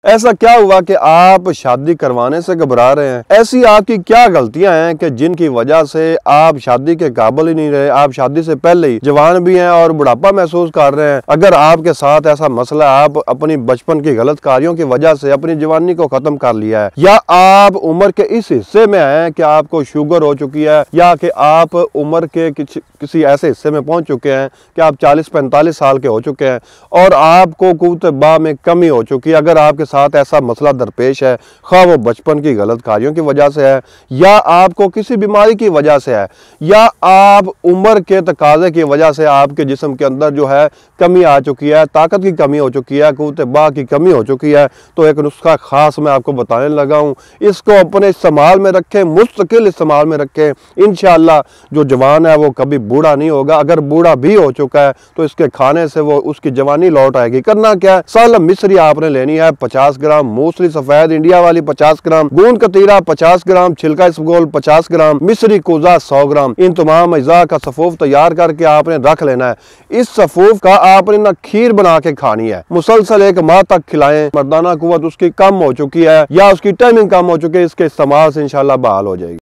ऐसा क्या हुआ कि आप शादी करवाने से घबरा रहे हैं? ऐसी आपकी क्या गलतियां हैं कि जिनकी वजह से आप शादी के काबिल ही नहीं रहे? आप शादी से पहले ही जवान भी हैं और बुढ़ापा महसूस कर रहे हैं। अगर आपके साथ ऐसा मसला, आप अपनी बचपन की गलत कार्यों की वजह से अपनी जवानी को खत्म कर लिया है, या आप उम्र के इस हिस्से में हैं कि आपको शुगर हो चुकी है, या कि आप उम्र के किसी ऐसे हिस्से में पहुंच चुके हैं कि आप 40-45 साल के हो चुके हैं और आपको कुव्वत बा में कमी हो चुकी है। अगर आपके साथ ऐसा मसला दरपेश है, खा वो बचपन की गलत कार्यों की वजह से है, या आपको किसी बीमारी की वजह से है, या आप उम्र के तकाजे की वजह से आपके जिस्म के अंदर जो है कमी आ चुकी है, ताकत की कमी हो चुकी है, कुव्वत बा की कमी हो चुकी है, तो एक नुस्खा खास मैं आपको बताने लगा हूँ। इसको अपने इस्तेमाल में रखें, मुस्तकिल इस्तेमाल में रखें। इंशाअल्लाह जो जवान है वो कभी बूढ़ा नहीं होगा। अगर बूढ़ा भी हो चुका है तो इसके खाने से वो उसकी जवानी लौट आएगी। करना क्या है, सालम मिश्री आपने लेनी है 50 ग्राम, मूसली सफेद इंडिया वाली 50 ग्राम, गूंद कतीरा 50 ग्राम, छिलका इसबगोल 50 ग्राम, मिश्री कोजा 100 ग्राम। इन तमाम अज्जा का सफूफ तैयार करके आपने रख लेना है। इस सफूफ का आपने ना खीर बना के खानी है, मुसलसल 1 माह तक खिलाएं। मर्दाना कुव्वत उसकी कम हो चुकी है या उसकी टाइमिंग कम हो चुकी है, इसके इस्तेमाल से इंशाल्लाह बहाल हो जाएगी।